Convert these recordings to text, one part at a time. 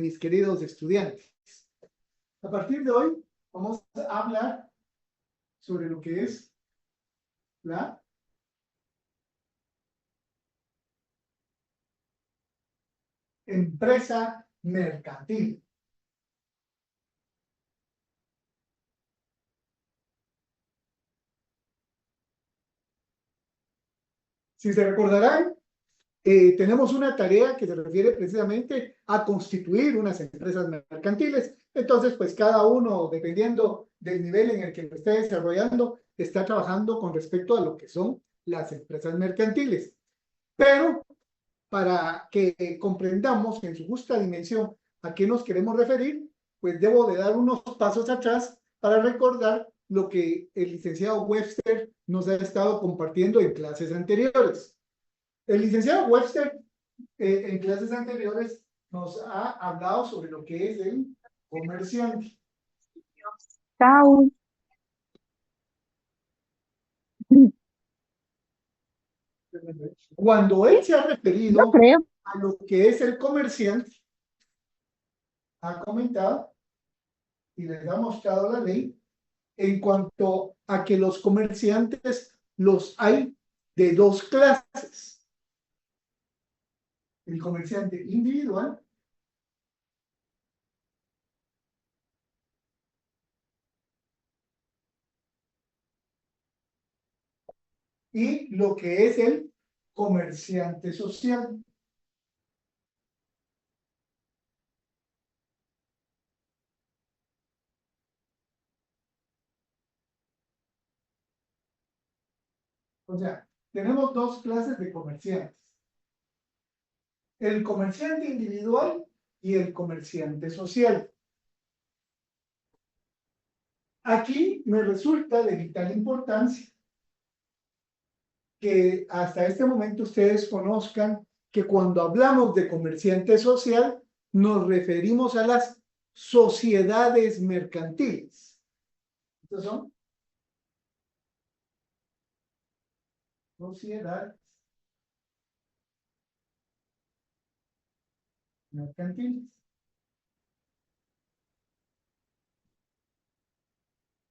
mis queridos estudiantes. A partir de hoy vamos a hablar sobre lo que es la empresa mercantil. Si se recordarán, tenemos una tarea que se refiere precisamente a constituir unas empresas mercantiles. Entonces, pues cada uno, dependiendo del nivel en el que lo esté desarrollando, está trabajando con respecto a lo que son las empresas mercantiles. Pero para que comprendamos en su justa dimensión a qué nos queremos referir, pues debo de dar unos pasos atrás para recordar lo que el licenciado Webster nos ha estado compartiendo en clases anteriores. El licenciado Webster en clases anteriores nos ha hablado sobre lo que es el comerciante. Chao. Cuando él se ha referido No creo. a lo que es el comerciante, ha comentado y les ha mostrado la ley en cuanto a que los comerciantes los hay de dos clases. El comerciante individual y lo que es el comerciante social. O sea, tenemos dos clases de comerciantes. El comerciante individual y el comerciante social. Aquí me resulta de vital importancia que hasta este momento ustedes conozcan que cuando hablamos de comerciante social nos referimos a las sociedades mercantiles. Estas son sociedades mercantiles.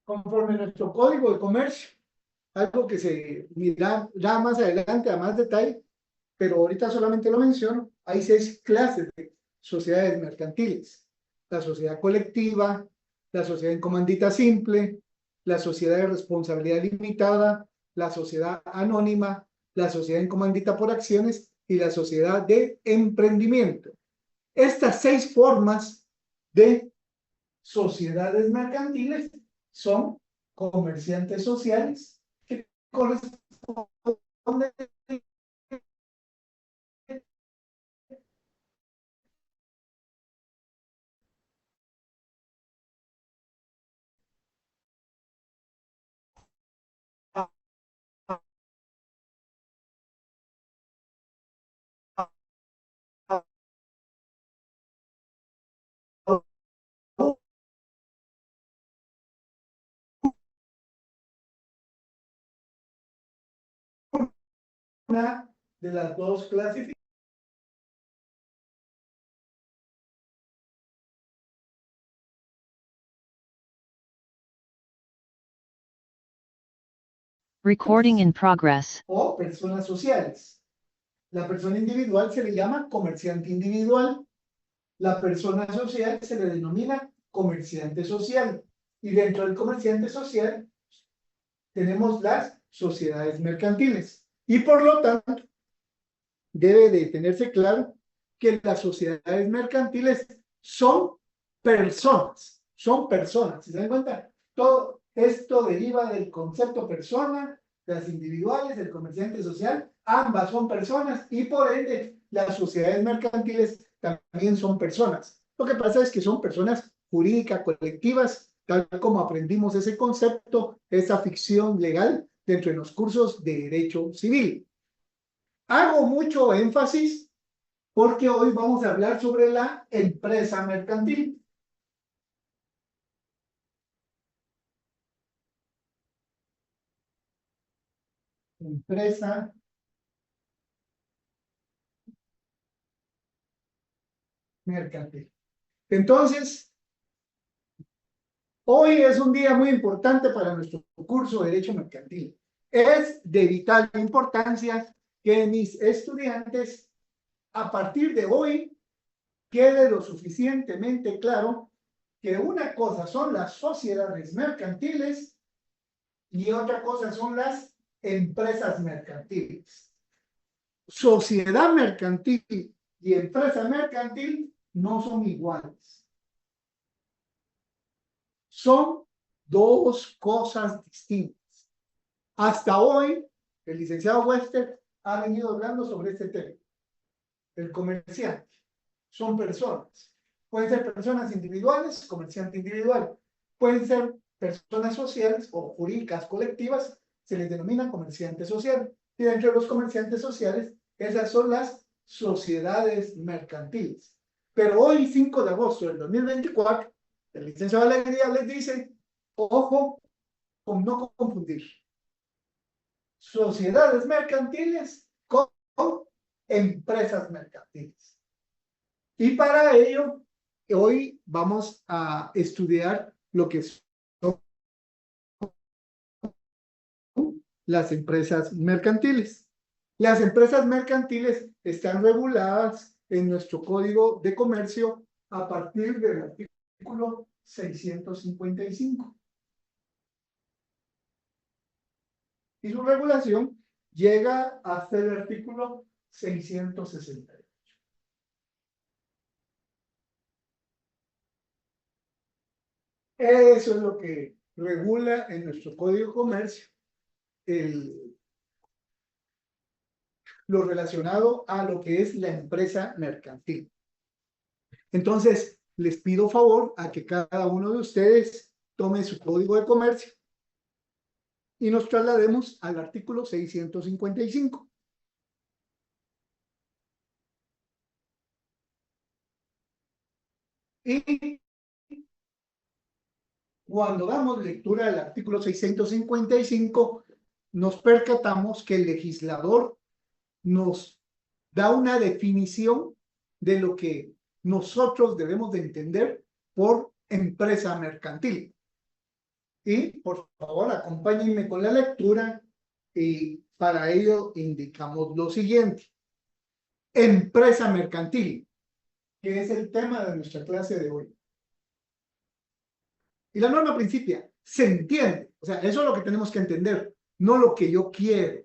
Conforme a nuestro código de comercio, algo que se mirará ya más adelante a más detalle, pero ahorita solamente lo menciono, hay 6 clases de sociedades mercantiles. La sociedad colectiva, la sociedad en comandita simple, la sociedad de responsabilidad limitada, la sociedad anónima, la sociedad en comandita por acciones y la sociedad de emprendimiento. Estas 6 formas de sociedades mercantiles son comerciantes sociales que corresponden a una de las dos clasificaciones. Recording in progress. O personas sociales. La persona individual se le llama comerciante individual. La persona social se le denomina comerciante social. Y dentro del comerciante social tenemos las sociedades mercantiles. Y por lo tanto, debe de tenerse claro que las sociedades mercantiles son personas. Son personas. ¿Se dan cuenta? Todo esto deriva del concepto persona, las individuales, el comerciante social, ambas son personas y por ende las sociedades mercantiles también son personas. Lo que pasa es que son personas jurídicas colectivas, tal como aprendimos ese concepto, esa ficción legal dentro de los cursos de Derecho Civil. Hago mucho énfasis porque hoy vamos a hablar sobre la empresa mercantil. Empresa mercantil. Entonces, hoy es un día muy importante para nuestro curso de Derecho Mercantil. Es de vital importancia que mis estudiantes, a partir de hoy, quede lo suficientemente claro que una cosa son las sociedades mercantiles y otra cosa son las empresas mercantiles. Sociedad mercantil y empresa mercantil no son iguales. Son dos cosas distintas. Hasta hoy, el licenciado Wester ha venido hablando sobre este tema. El comerciante son personas. Pueden ser personas individuales, comerciante individual. Pueden ser personas sociales o jurídicas colectivas, se les denomina comerciante social. Y dentro de los comerciantes sociales, esas son las sociedades mercantiles. Pero hoy, 5 de agosto del 2024, el licenciado Alegría les dice, ojo, con no confundir sociedades mercantiles con empresas mercantiles. Y para ello, hoy vamos a estudiar lo que son las empresas mercantiles. Las empresas mercantiles están reguladas en nuestro Código de Comercio a partir del artículo 655. Y su regulación llega hasta el artículo 668. Eso es lo que regula en nuestro Código de Comercio lo relacionado a lo que es la empresa mercantil. Entonces, les pido favor a que cada uno de ustedes tome su Código de Comercio y nos traslademos al artículo 655. Y cuando damos lectura al artículo 655, nos percatamos que el legislador nos da una definición de lo que nosotros debemos de entender por empresa mercantil. Y, por favor, acompáñenme con la lectura y para ello indicamos lo siguiente. Empresa mercantil, que es el tema de nuestra clase de hoy. Y la norma principia, se entiende, o sea, eso es lo que tenemos que entender, no lo que yo quiero.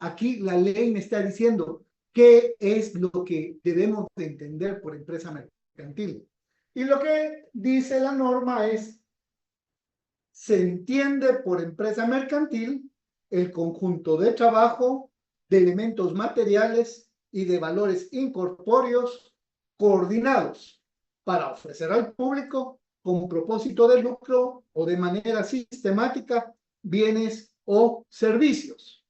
Aquí la ley me está diciendo qué es lo que debemos de entender por empresa mercantil. Y lo que dice la norma es, se entiende por empresa mercantil el conjunto de trabajo, de elementos materiales y de valores incorpóreos coordinados para ofrecer al público con propósito de lucro o de manera sistemática bienes o servicios.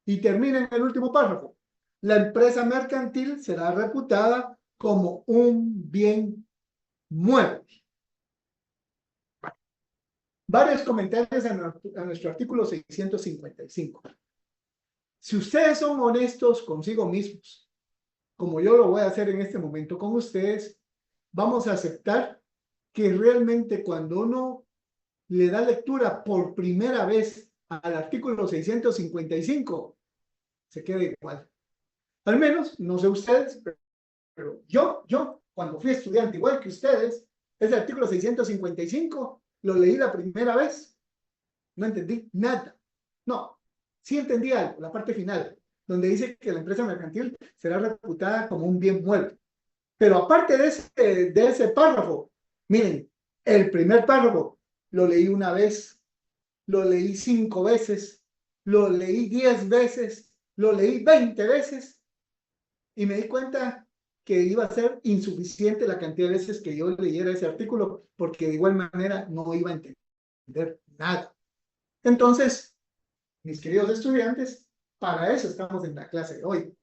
Y termina en el último párrafo. La empresa mercantil será reputada como un bien mueble. Varios comentarios a nuestro artículo 655. Si ustedes son honestos consigo mismos, como yo lo voy a hacer en este momento con ustedes, vamos a aceptar que realmente cuando uno le da lectura por primera vez al artículo 655, se queda igual. Al menos, no sé ustedes, pero yo, cuando fui estudiante igual que ustedes, ese artículo 655 lo leí la primera vez, no entendí nada. No, sí entendí algo, la parte final, donde dice que la empresa mercantil será reputada como un bien mueble. Pero aparte de ese párrafo, miren, el primer párrafo lo leí una vez, lo leí 5 veces, lo leí 10 veces, lo leí 20 veces y me di cuenta que iba a ser insuficiente la cantidad de veces que yo leyera ese artículo porque de igual manera no iba a entender nada. Entonces, mis queridos estudiantes, para eso estamos en la clase de hoy.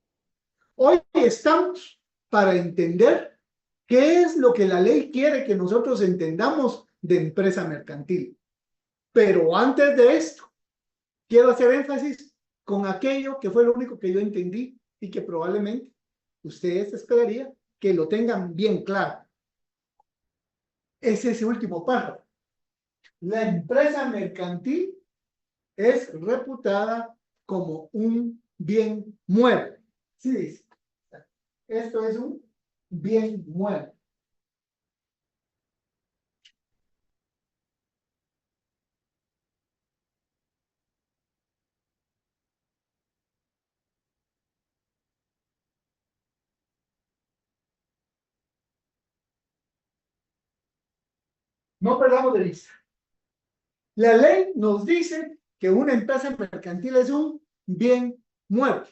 Hoy estamos para entender qué es lo que la ley quiere que nosotros entendamos de empresa mercantil. Pero antes de esto, quiero hacer énfasis con aquello que fue lo único que yo entendí y que probablemente ustedes esperaría que lo tengan bien claro. es ese último párrafo. La empresa mercantil es reputada como un bien mueble. Sí dice. Esto es un bien mueble. No perdamos de vista. La ley nos dice que una empresa mercantil es un bien mueble.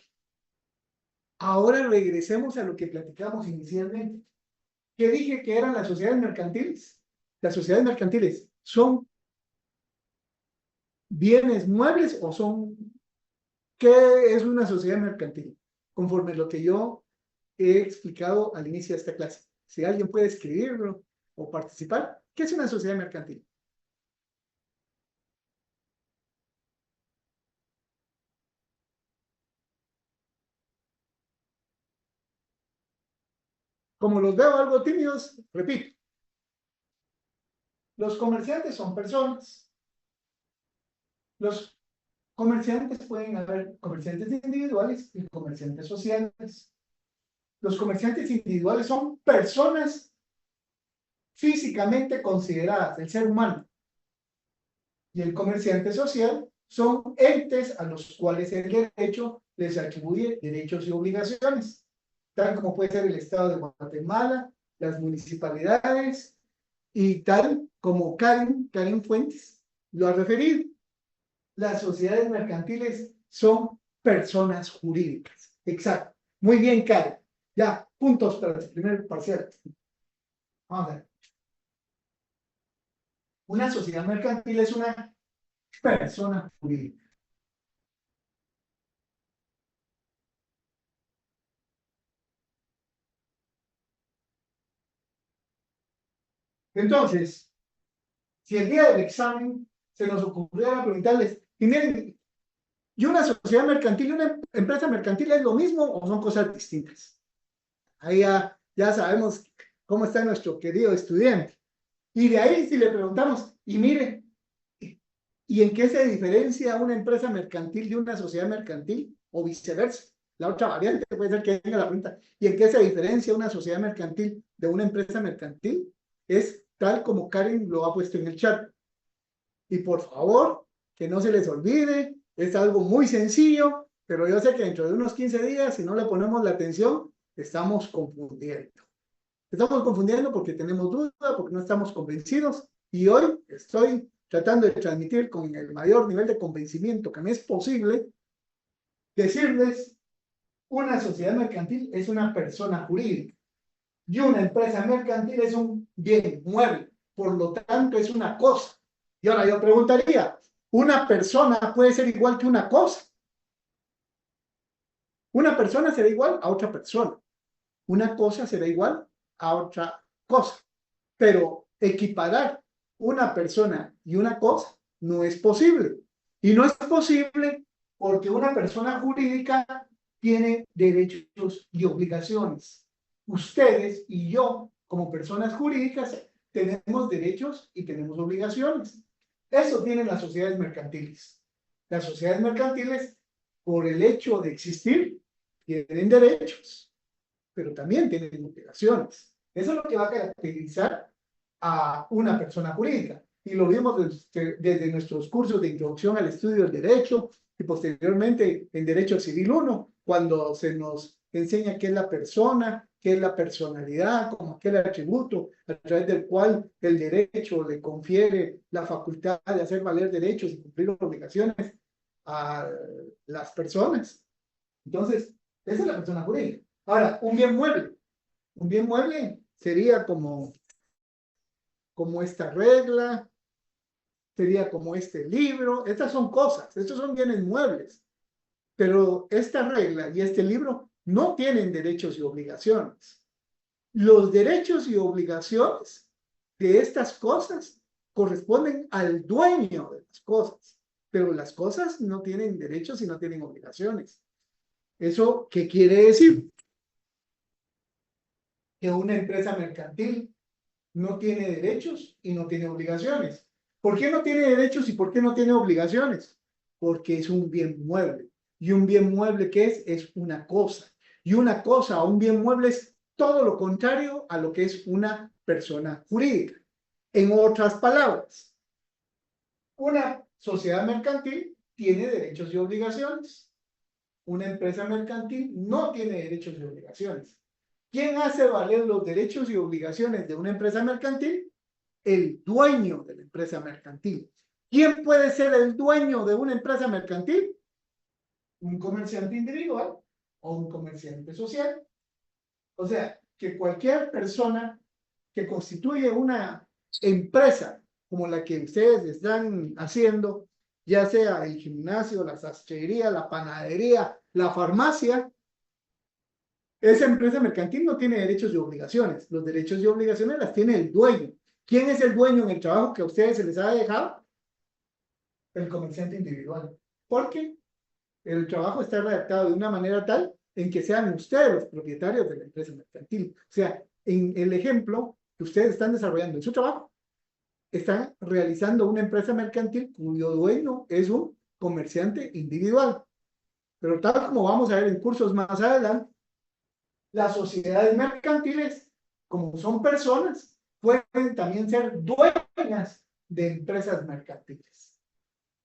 Ahora regresemos a lo que platicamos inicialmente. ¿Qué dije que eran las sociedades mercantiles? Las sociedades mercantiles son bienes muebles o son... ¿Qué es una sociedad mercantil? Conforme lo que yo he explicado al inicio de esta clase. Si alguien puede escribirlo o participar, ¿qué es una sociedad mercantil? Como los veo algo tímidos, repito. Los comerciantes son personas. Los comerciantes pueden haber comerciantes individuales y comerciantes sociales. Los comerciantes individuales son personas físicamente consideradas, el ser humano. Y el comerciante social son entes a los cuales el derecho les atribuye derechos y obligaciones, tal como puede ser el Estado de Guatemala, las municipalidades, y tal como Karen Fuentes lo ha referido. Las sociedades mercantiles son personas jurídicas. Exacto. Muy bien, Karen. Ya, puntos para el primer parcial. Vamos a ver. Una sociedad mercantil es una persona jurídica. Entonces, si el día del examen se nos ocurriera preguntarles, y miren, ¿y una sociedad mercantil y una empresa mercantil es lo mismo o son cosas distintas? Ahí ya sabemos cómo está nuestro querido estudiante. Y de ahí si le preguntamos, y mire, ¿y en qué se diferencia una empresa mercantil de una sociedad mercantil? O viceversa. La otra variante puede ser que venga la pregunta, ¿y en qué se diferencia una sociedad mercantil de una empresa mercantil? Es tal como Karen lo ha puesto en el chat. Y por favor, que no se les olvide, es algo muy sencillo, pero yo sé que dentro de unos 15 días, si no le ponemos la atención, estamos confundiendo. Estamos confundiendo porque tenemos duda, porque no estamos convencidos, y hoy estoy tratando de transmitir con el mayor nivel de convencimiento que me es posible, decirles, una sociedad mercantil es una persona jurídica, y una empresa mercantil es un bien mueble, por lo tanto es una cosa. Y ahora yo preguntaría, ¿una persona puede ser igual que una cosa? Una persona será igual a otra persona. Una cosa será igual a otra cosa. Pero equiparar una persona y una cosa no es posible. Y no es posible porque una persona jurídica tiene derechos y obligaciones. Ustedes y yo, como personas jurídicas, tenemos derechos y tenemos obligaciones. Eso tienen las sociedades mercantiles. Las sociedades mercantiles, por el hecho de existir, tienen derechos, pero también tienen obligaciones. Eso es lo que va a caracterizar a una persona jurídica. Y lo vimos desde nuestros cursos de introducción al estudio del derecho y posteriormente en Derecho Civil 1, cuando se nos enseña qué es la persona, qué es la personalidad, como aquel atributo a través del cual el derecho le confiere la facultad de hacer valer derechos y cumplir obligaciones a las personas. Entonces, esa es la persona jurídica. Ahora, un bien mueble. Un bien mueble sería como esta regla, sería como este libro. Estas son cosas, estos son bienes muebles. Pero esta regla y este libro no tienen derechos y obligaciones. Los derechos y obligaciones de estas cosas corresponden al dueño de las cosas, pero las cosas no tienen derechos y no tienen obligaciones. ¿Eso qué quiere decir? Que una empresa mercantil no tiene derechos y no tiene obligaciones. ¿Por qué no tiene derechos y por qué no tiene obligaciones? Porque es un bien mueble. Y un bien mueble, ¿qué es? Es una cosa. Y una cosa o un bien mueble es todo lo contrario a lo que es una persona jurídica. En otras palabras, una sociedad mercantil tiene derechos y obligaciones. Una empresa mercantil no tiene derechos y obligaciones. ¿Quién hace valer los derechos y obligaciones de una empresa mercantil? El dueño de la empresa mercantil. ¿Quién puede ser el dueño de una empresa mercantil? Un comerciante individual o un comerciante social. O sea, que cualquier persona que constituye una empresa como la que ustedes están haciendo, ya sea el gimnasio, la sastrería, la panadería, la farmacia, esa empresa mercantil no tiene derechos y obligaciones. Los derechos y obligaciones las tiene el dueño. ¿Quién es el dueño en el trabajo que a ustedes se les ha dejado? El comerciante individual. Porque el trabajo está redactado de una manera tal en que sean ustedes los propietarios de la empresa mercantil. O sea, en el ejemplo que ustedes están desarrollando en su trabajo, están realizando una empresa mercantil cuyo dueño es un comerciante individual. Pero tal como vamos a ver en cursos más adelante, las sociedades mercantiles, como son personas, pueden también ser dueñas de empresas mercantiles.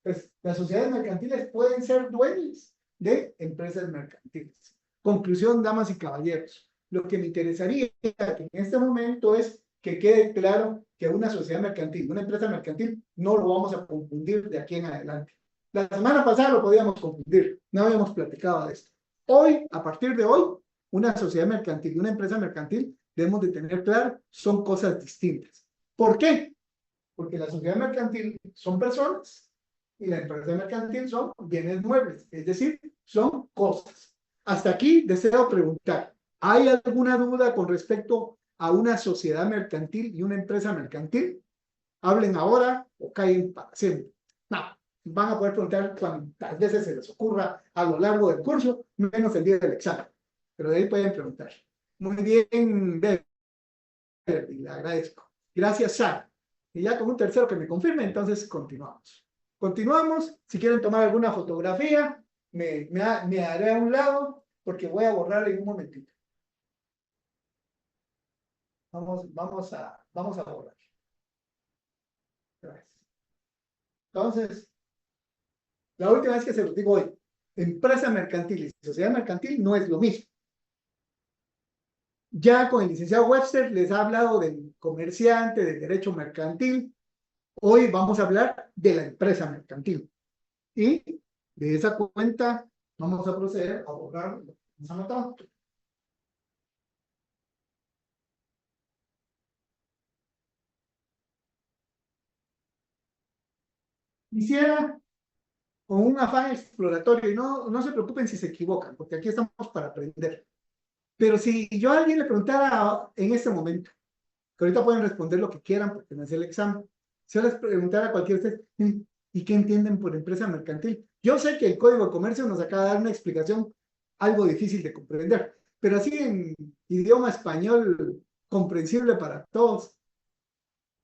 Pues las sociedades mercantiles pueden ser dueñas de empresas mercantiles. Conclusión, damas y caballeros. Lo que me interesaría en este momento es que quede claro que una sociedad mercantil, una empresa mercantil, no lo vamos a confundir de aquí en adelante. La semana pasada lo podíamos confundir, no habíamos platicado de esto. Hoy, a partir de hoy, una sociedad mercantil y una empresa mercantil, debemos de tener claro, son cosas distintas. ¿Por qué? Porque la sociedad mercantil son personas y la empresa mercantil son bienes muebles, es decir, son cosas. Hasta aquí deseo preguntar, ¿hay alguna duda con respecto a una sociedad mercantil y una empresa mercantil? Hablen ahora o callen para siempre. No, van a poder preguntar cuantas veces se les ocurra a lo largo del curso, menos el día del examen. Pero de ahí pueden preguntar. Muy bien, Verdi, le agradezco. Gracias, Sara. Y ya con un tercero que me confirme, entonces continuamos. Continuamos. Si quieren tomar alguna fotografía, me haré a un lado porque voy a borrar en un momentito. Vamos a borrar. Gracias. Entonces, la última vez que se los digo hoy, empresa mercantil y sociedad mercantil no es lo mismo. Ya con el licenciado Webster les ha hablado del comerciante, del derecho mercantil. Hoy vamos a hablar de la empresa mercantil. Y de esa cuenta vamos a proceder a borrar lo que hemos anotado. Quisiera, con un afán exploratorio, y no se preocupen si se equivocan, porque aquí estamos para aprender. Pero si yo a alguien le preguntara en este momento, que ahorita pueden responder lo que quieran porque no es el examen, si yo les preguntara a cualquiera de ustedes, ¿y qué entienden por empresa mercantil? Yo sé que el Código de Comercio nos acaba de dar una explicación algo difícil de comprender, pero así en idioma español comprensible para todos,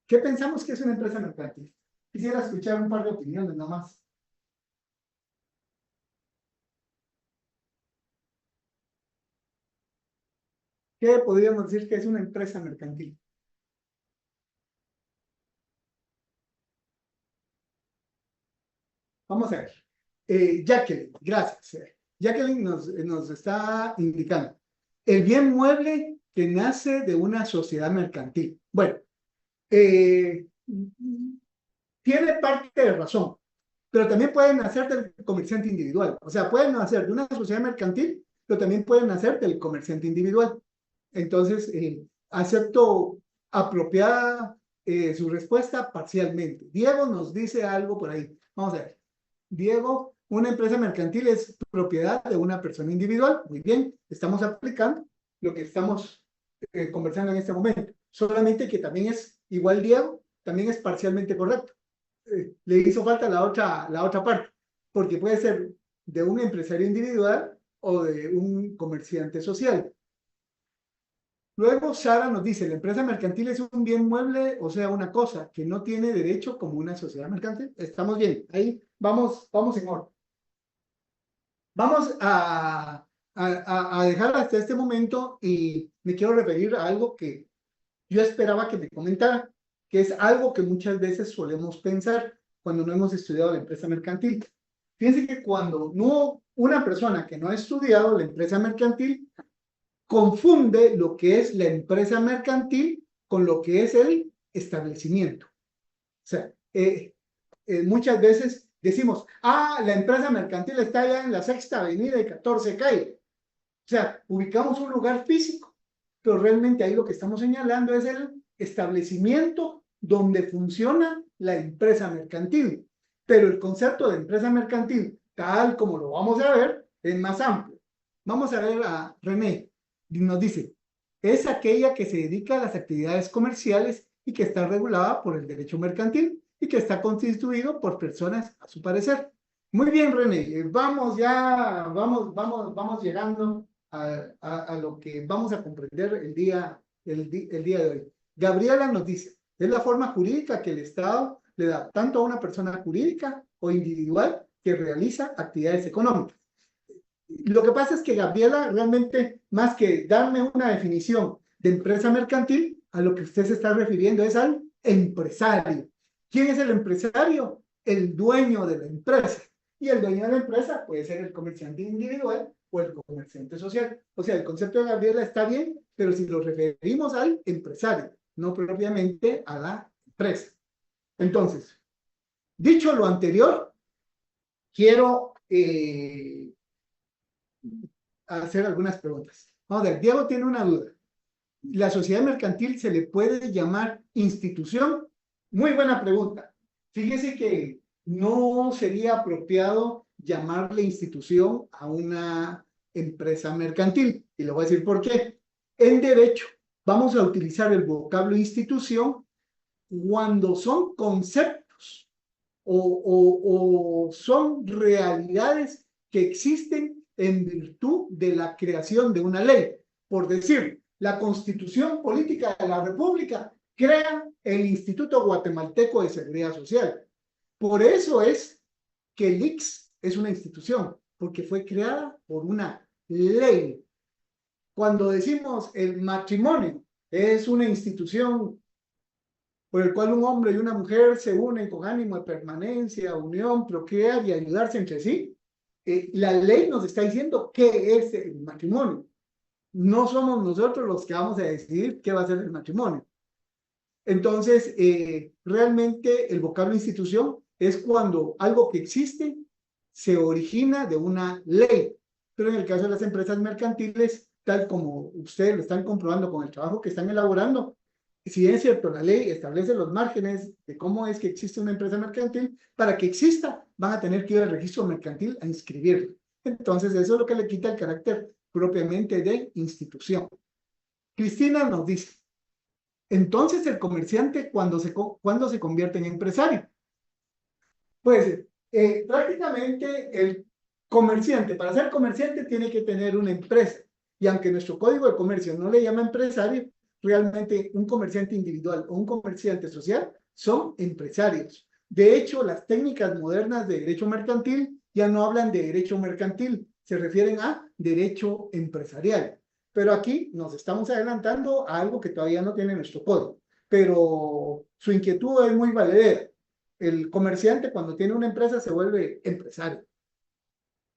¿qué pensamos que es una empresa mercantil? Quisiera escuchar un par de opiniones nomás. ¿Qué podríamos decir que es una empresa mercantil? Vamos a ver. Jacqueline, gracias. Jacqueline nos está indicando. El bien mueble que nace de una sociedad mercantil. Bueno, tiene parte de razón, pero también pueden nacer del comerciante individual. O sea, pueden nacer de una sociedad mercantil, pero también pueden nacer del comerciante individual. Entonces, acepto apropiada su respuesta parcialmente. Diego nos dice algo por ahí. Vamos a ver. Diego, una empresa mercantil es propiedad de una persona individual. Muy bien, estamos aplicando lo que estamos conversando en este momento. Solamente que también es igual Diego, también es parcialmente correcto. Le hizo falta la otra parte, porque puede ser de un empresario individual o de un comerciante social. Luego Sara nos dice, la empresa mercantil es un bien mueble, o sea, una cosa que no tiene derecho como una sociedad mercantil. Estamos bien, ahí vamos en orden. Vamos a dejar hasta este momento y me quiero referir a algo que yo esperaba que me comentara, que es algo que muchas veces solemos pensar cuando no hemos estudiado la empresa mercantil. Fíjense que cuando no una persona que no ha estudiado la empresa mercantil confunde lo que es la empresa mercantil con lo que es el establecimiento. O sea, muchas veces decimos, la empresa mercantil está allá en la Sexta Avenida y 14 Calle. O sea, ubicamos un lugar físico, pero realmente ahí lo que estamos señalando es el establecimiento donde funciona la empresa mercantil. Pero el concepto de empresa mercantil, tal como lo vamos a ver, es más amplio. Vamos a ver a René. Nos dice, es aquella que se dedica a las actividades comerciales y que está regulada por el derecho mercantil y que está constituido por personas a su parecer. Muy bien, René, vamos llegando a lo que vamos a comprender el día de hoy. Gabriela nos dice, es la forma jurídica que el Estado le da tanto a una persona jurídica o individual que realiza actividades económicas. Lo que pasa es que Gabriela realmente, más que darme una definición de empresa mercantil, a lo que usted se está refiriendo es al empresario. ¿Quién es el empresario? El dueño de la empresa. Y el dueño de la empresa puede ser el comerciante individual o el comerciante social. O sea, el concepto de Gabriela está bien, pero si lo referimos al empresario, no propiamente a la empresa. Entonces, dicho lo anterior, quiero hacer algunas preguntas. Vamos a ver, Diego tiene una duda. ¿La sociedad mercantil se le puede llamar institución? Muy buena pregunta. Fíjese que no sería apropiado llamarle institución a una empresa mercantil. Y le voy a decir por qué. En derecho, vamos a utilizar el vocablo institución cuando son conceptos o son realidades que existen en virtud de la creación de una ley. Por decir, la Constitución Política de la República crea el Instituto Guatemalteco de Seguridad Social. Por eso es que el ICS es una institución, porque fue creada por una ley. Cuando decimos el matrimonio es una institución por el cual un hombre y una mujer se unen con ánimo de permanencia, unión, procrear y ayudarse entre sí, la ley nos está diciendo qué es el matrimonio. No somos nosotros los que vamos a decidir qué va a ser el matrimonio. Entonces, realmente el vocablo institución es cuando algo que existe se origina de una ley. Pero en el caso de las empresas mercantiles, tal como ustedes lo están comprobando con el trabajo que están elaborando, si es cierto, la ley establece los márgenes de cómo es que existe una empresa mercantil, para que exista van a tener que ir al registro mercantil a inscribirla. Entonces, eso es lo que le quita el carácter propiamente de institución. Cristina nos dice, entonces el comerciante, ¿cuándo se convierte en empresario? Pues prácticamente el comerciante, para ser comerciante tiene que tener una empresa. Y aunque nuestro código de comercio no le llama empresario, realmente un comerciante individual o un comerciante social son empresarios. De hecho, las técnicas modernas de derecho mercantil ya no hablan de derecho mercantil, se refieren a derecho empresarial. Pero aquí nos estamos adelantando a algo que todavía no tiene nuestro código. Pero su inquietud es muy valedera. El comerciante cuando tiene una empresa se vuelve empresario.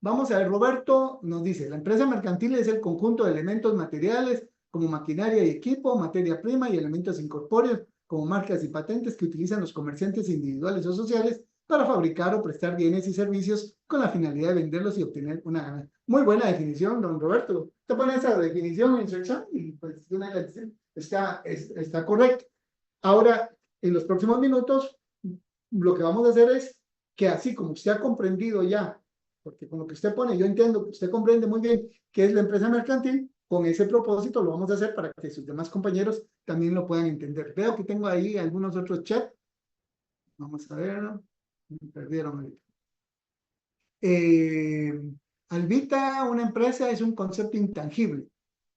Vamos a ver, Roberto nos dice, la empresa mercantil es el conjunto de elementos materiales como maquinaria y equipo, materia prima y elementos incorpóreos como marcas y patentes que utilizan los comerciantes individuales o sociales para fabricar o prestar bienes y servicios con la finalidad de venderlos y obtener una ganancia. Muy buena definición, don Roberto. Te pone esa definición en su examen y pues está correcto. Ahora, en los próximos minutos, lo que vamos a hacer es que así como usted ha comprendido ya, porque con lo que usted pone, yo entiendo que usted comprende muy bien qué es la empresa mercantil, con ese propósito lo vamos a hacer para que sus demás compañeros también lo puedan entender. Veo que tengo ahí algunos otros chats. Vamos a ver. Me perdieron ahorita. Albita, una empresa es un concepto intangible.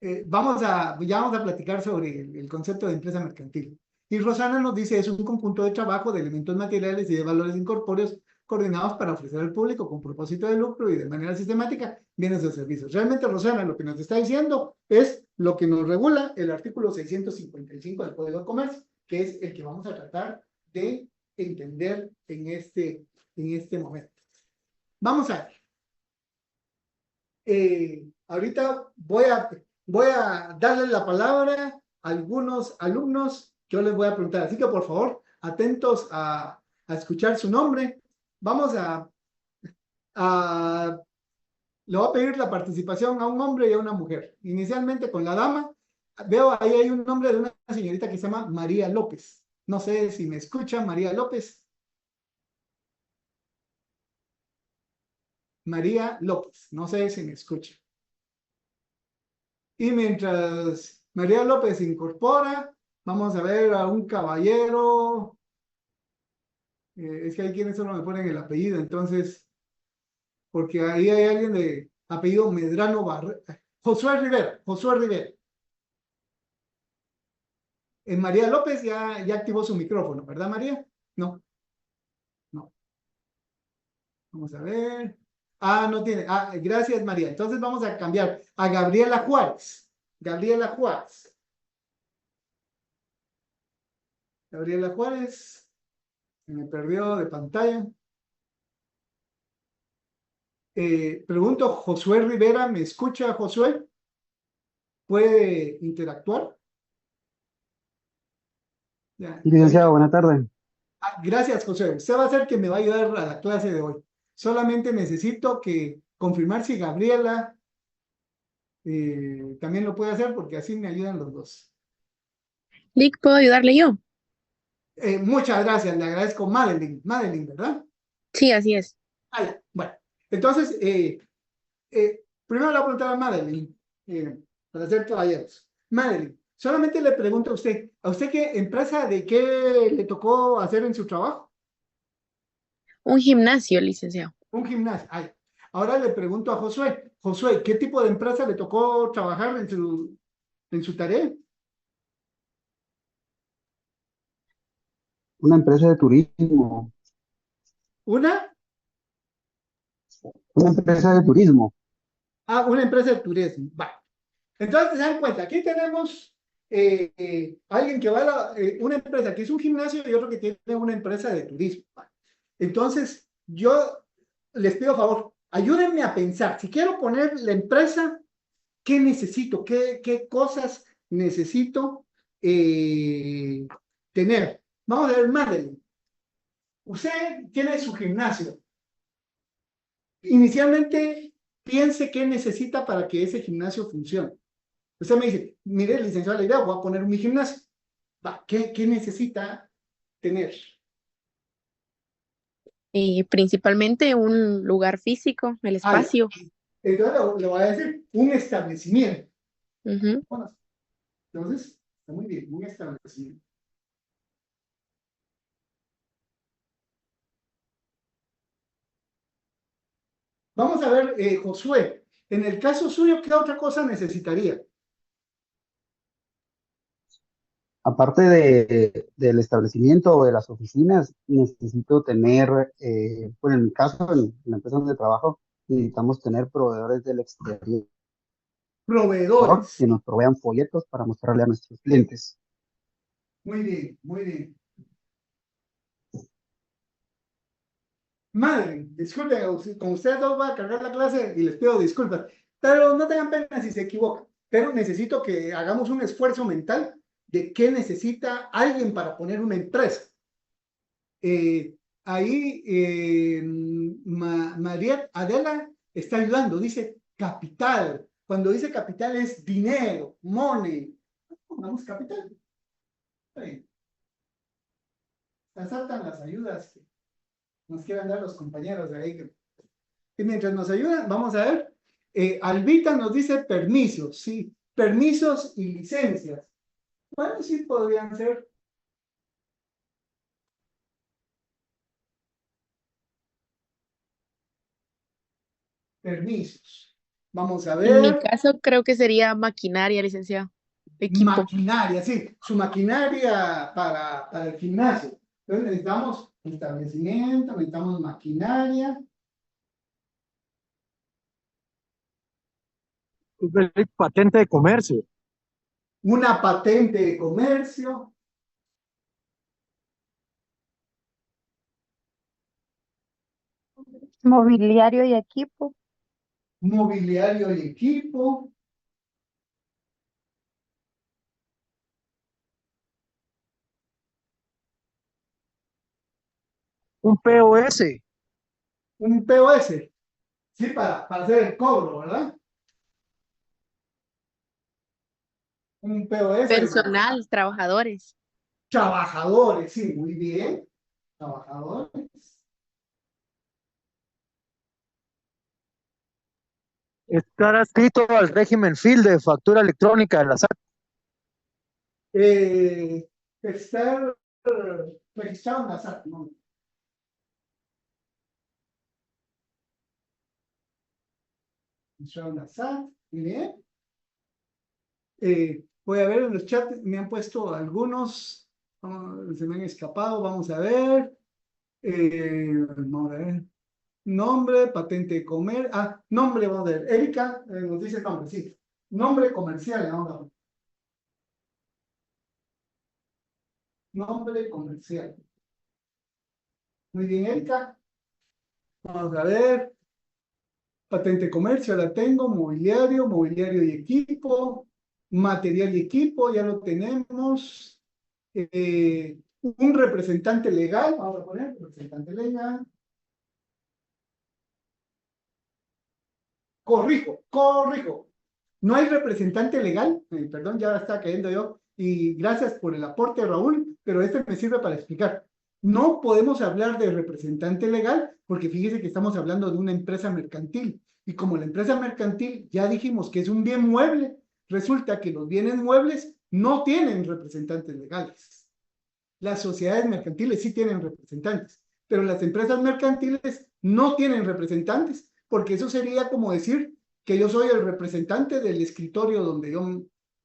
ya vamos a platicar sobre el concepto de empresa mercantil. Y Rosana nos dice, es un conjunto de trabajo de elementos materiales y de valores incorpóreos coordinados para ofrecer al público con propósito de lucro y de manera sistemática bienes o servicios. Realmente, Rosana, lo que nos está diciendo es lo que nos regula el artículo 655 del Código de Comercio, que es el que vamos a tratar de entender en este momento. Vamos a ver. Ahorita voy a darle la palabra a algunos alumnos que yo les voy a preguntar. Así que, por favor, atentos a escuchar su nombre. Vamos a le voy a pedir la participación a un hombre y a una mujer. Inicialmente con la dama. Veo ahí hay un nombre de una señorita que se llama María López. No sé si me escucha, María López. María López. No sé si me escucha. Y mientras María López se incorpora, vamos a ver a un caballero. Es que hay quienes solo me ponen el apellido, entonces, porque ahí hay alguien de apellido Medrano Barrera. Josué Rivera, Josué Rivera. María López ya activó su micrófono, ¿verdad, María? No, no. Vamos a ver. Ah, no tiene. Ah, gracias, María. Entonces vamos a cambiar a Gabriela Juárez. Gabriela Juárez. Gabriela Juárez. Se me perdió de pantalla. Pregunto, Josué Rivera, ¿me escucha, Josué? ¿Puede interactuar? Ya, Sí, licenciado, buena tarde. gracias, Josué. Usted va a ser que me va a ayudar a la clase de hoy. Solamente necesito que confirmar si Gabriela también lo puede hacer, porque así me ayudan los dos. Lick, ¿puedo ayudarle yo? Muchas gracias, le agradezco. Madeline, Madeline, ¿verdad? Sí, así es. Ah, ya. Bueno, entonces, primero le voy a preguntar a Madeline, para ser caballeros. Madeline, solamente le pregunto ¿a usted qué empresa de qué le tocó hacer en su trabajo? Un gimnasio, licenciado. Un gimnasio. Ay. Ahora le pregunto a Josué. Josué, ¿qué tipo de empresa le tocó trabajar en su tarea? Una empresa de turismo. ¿Una? Una empresa de turismo. Ah, una empresa de turismo. Va. Entonces, se dan cuenta, aquí tenemos alguien que va una empresa que es un gimnasio y otro que tiene una empresa de turismo. Entonces, yo les pido favor, ayúdenme a pensar, si quiero poner la empresa, ¿qué necesito? ¿Qué cosas necesito tener? Vamos a ver, Madeline. Usted tiene su gimnasio. Inicialmente, piense qué necesita para que ese gimnasio funcione. Usted me dice, mire, licenciado, la idea, voy a poner mi gimnasio. Va, ¿qué necesita tener? Principalmente un lugar físico, el Ah, ya. espacio. Entonces le voy a decir un establecimiento. Ujú. Bueno, entonces, está muy bien, un establecimiento. Vamos a ver, Josué, en el caso suyo, ¿qué otra cosa necesitaría? Aparte del establecimiento o de las oficinas, necesito tener, bueno, en mi caso, en la empresa donde trabajo, necesitamos tener proveedores del exterior Proveedores. que nos provean folletos para mostrarle a nuestros clientes. Muy bien, muy bien. Madre, disculpen, con ustedes dos voy a cargar la clase y les pido disculpas, pero no tengan pena si se equivocan, pero necesito que hagamos un esfuerzo mental de qué necesita alguien para poner una empresa. Ahí María Adela está ayudando, dice capital. Cuando dice capital es dinero, money. Pongamos capital. Está bien. Saltan las ayudas que nos quieran dar los compañeros de ahí. Y mientras nos ayudan, vamos a ver. Albita nos dice permisos, sí, permisos y licencias. Bueno, sí podrían ser. Permisos. Vamos a En mi ver. caso creo que sería maquinaria, licenciado. Equipo. Maquinaria, sí, su maquinaria para el gimnasio. Entonces necesitamos establecimiento, necesitamos maquinaria. Patente de comercio. Una patente de comercio, Mobiliario y equipo. mobiliario y equipo, Un POS. un POS, sí, para hacer el cobro, ¿verdad? Un POS, Personal, trabajadores. trabajadores, sí, muy bien, trabajadores. Estar adscrito al régimen FIL de factura electrónica de la SAT. Estar registrado en la SAT, ¿no? Registrado en la SAT, muy bien. Voy a ver en los chats, me han puesto algunos, se me han escapado, vamos a ver. Vamos a ver. Nombre, patente de comer. Nombre, vamos a ver. Erika nos dice nombre, sí. Nombre comercial, vamos a ver. Nombre comercial. Muy bien, Erika. Vamos a ver. Patente de comercio la tengo. Mobiliario, mobiliario y equipo. Material y equipo, ya lo tenemos. Un representante legal, vamos a poner representante legal. Corrijo. No hay representante legal, perdón, ya está cayendo yo, y gracias por el aporte, Raúl, pero este me sirve para explicar. No podemos hablar de representante legal porque fíjese que estamos hablando de una empresa mercantil, y como la empresa mercantil ya dijimos que es un bien mueble, resulta que los bienes muebles no tienen representantes legales. Las sociedades mercantiles sí tienen representantes, pero las empresas mercantiles no tienen representantes, porque eso sería como decir que yo soy el representante del escritorio donde yo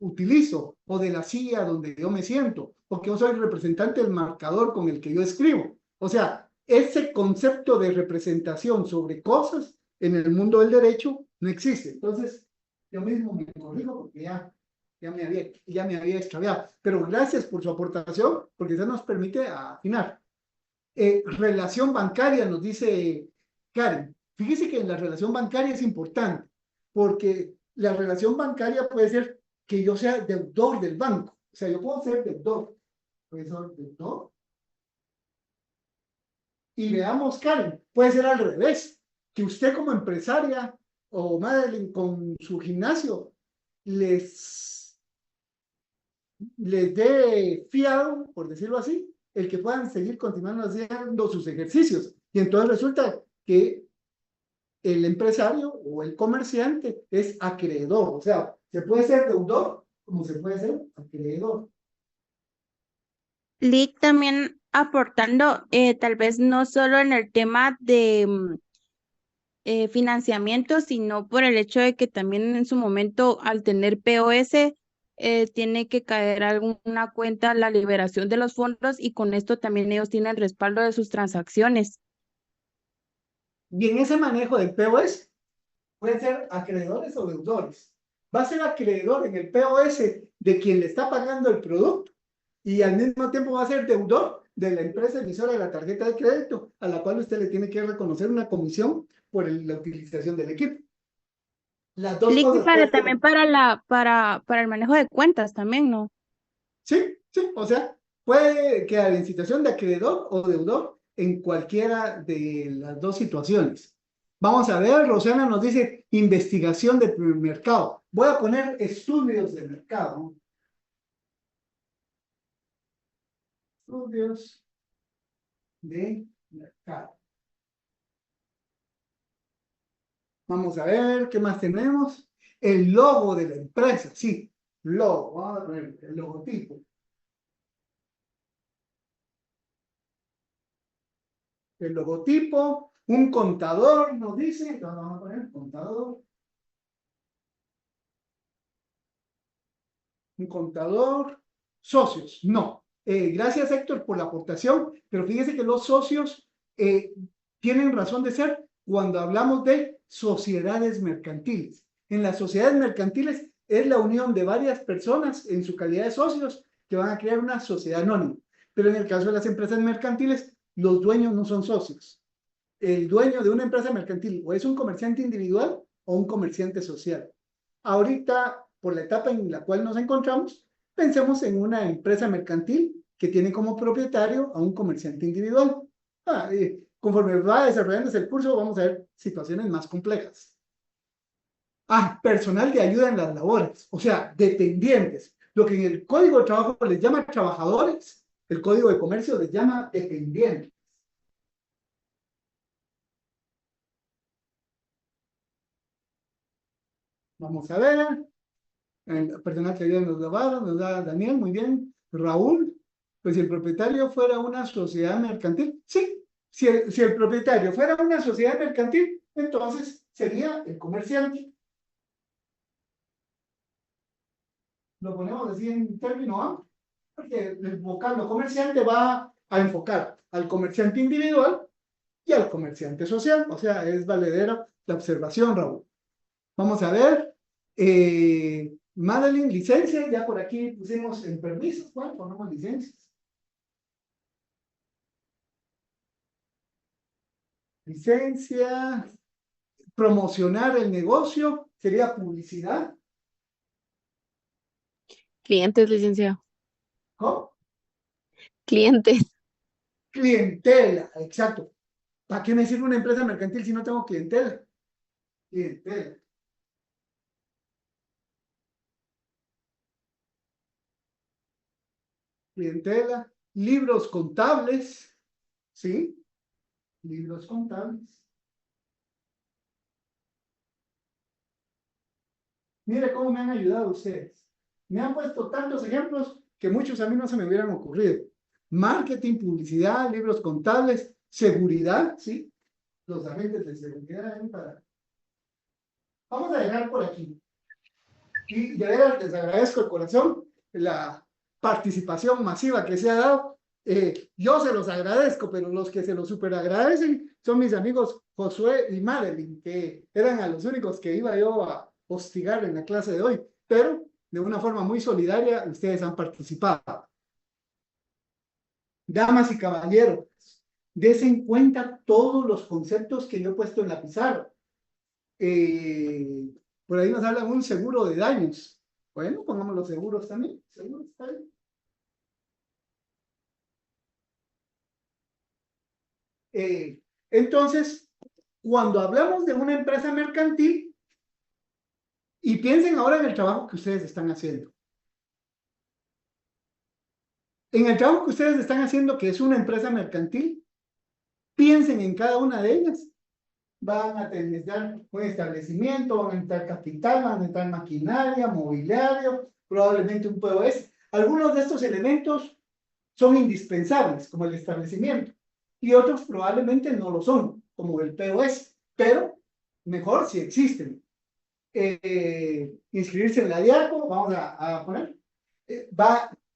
utilizo, o de la silla donde yo me siento, o que yo soy el representante del marcador con el que yo escribo. O sea, ese concepto de representación sobre cosas en el mundo del derecho no existe. Entonces, yo mismo me corrijo porque ya me había extraviado. Pero gracias por su aportación, porque eso nos permite afinar. Relación bancaria, nos dice Karen. Fíjese que la relación bancaria es importante, porque la relación bancaria puede ser que yo sea deudor del banco. O sea, yo puedo ser deudor. Puede ser deudor. Y veamos, Karen, puede ser al revés, que usted como empresaria o Madeline con su gimnasio les dé fiado, por decirlo así, el que puedan seguir continuando haciendo sus ejercicios. Y entonces resulta que el empresario o el comerciante es acreedor. O sea, se puede ser deudor como se puede ser acreedor. Lick también aportando, tal vez no solo en el tema de financiamiento, sino por el hecho de que también en su momento, al tener POS, tiene que caer alguna cuenta la liberación de los fondos y con esto también ellos tienen respaldo de sus transacciones. Y en ese manejo del POS pueden ser acreedores o deudores. Va a ser acreedor en el POS de quien le está pagando el producto y al mismo tiempo va a ser deudor de la empresa emisora de la tarjeta de crédito, a la cual usted le tiene que reconocer una comisión por la utilización del equipo. Las dos Lick cosas pueden ser. también para el manejo de cuentas también, ¿no? Sí, sí, o sea, puede quedar en situación de acreedor o deudor en cualquiera de las dos situaciones. Vamos a ver, Rosana nos dice investigación de mercado. Voy a poner estudios de mercado. Estudios de mercado. Vamos a ver, ¿qué más tenemos? El logo de la empresa, sí, logo, vamos a ver, el logotipo. El logotipo, un contador nos dice, entonces vamos a poner contador. un contador, socios, no. Gracias, Héctor, por la aportación, pero fíjese que los socios tienen razón de ser cuando hablamos de sociedades mercantiles. En las sociedades mercantiles es la unión de varias personas en su calidad de socios que van a crear una sociedad anónima. Pero en el caso de las empresas mercantiles, los dueños no son socios. El dueño de una empresa mercantil o es un comerciante individual o un comerciante social. Ahorita, por la etapa en la cual nos encontramos, pensemos en una empresa mercantil que tiene como propietario a un comerciante individual. Conforme va desarrollándose el curso, vamos a ver situaciones más complejas. Personal de ayuda en las labores, o sea, dependientes. Lo que en el Código de Trabajo les llama trabajadores, el Código de Comercio les llama dependientes. Vamos a ver. El personal que ayuda en los lavados, nos da Daniel, muy bien. Raúl, pues si el propietario fuera una sociedad mercantil, sí. Si el propietario fuera una sociedad mercantil, entonces sería el comerciante. Lo ponemos así en término amplio, porque el vocablo comerciante va a enfocar al comerciante individual y al comerciante social. O sea, es valedera la observación, Raúl. Vamos a ver. Madeline, licencia, ya por aquí pusimos en permisos. Bueno, ponemos licencias. Licencia, promocionar el negocio, sería publicidad. Clientes, licenciado. ¿Cómo? Clientes. Clientela, exacto. ¿Para qué me sirve una empresa mercantil si no tengo clientela? Clientela. Clientela. Libros contables, ¿sí? Libros contables. Mire cómo me han ayudado ustedes. Me han puesto tantos ejemplos que muchos a mí no se me hubieran ocurrido. Marketing, publicidad, libros contables, seguridad, ¿sí? Los agentes de seguridad. Vamos a dejar por aquí. Y de verdad les agradezco de corazón la participación masiva que se ha dado. Yo se los agradezco, pero los que se los super agradecen son mis amigos Josué y Madeline, que eran a los únicos que iba yo a hostigar en la clase de hoy, pero de una forma muy solidaria ustedes han participado. Damas y caballeros, desen en cuenta todos los conceptos que yo he puesto en la pizarra. Por ahí nos hablan un seguro de daños. Bueno, pongamos los seguros también. Seguros está bien. Entonces, cuando hablamos de una empresa mercantil, y piensen ahora en el trabajo que ustedes están haciendo. En el trabajo que ustedes están haciendo, que es una empresa mercantil, piensen en cada una de ellas. Van a necesitar un establecimiento, van a necesitar capital, van a necesitar maquinaria, mobiliario, probablemente un POS. Algunos de estos elementos son indispensables, como el establecimiento, y otros probablemente no lo son, como el POS, pero mejor si existen. Inscribirse en la DIACO, vamos a poner,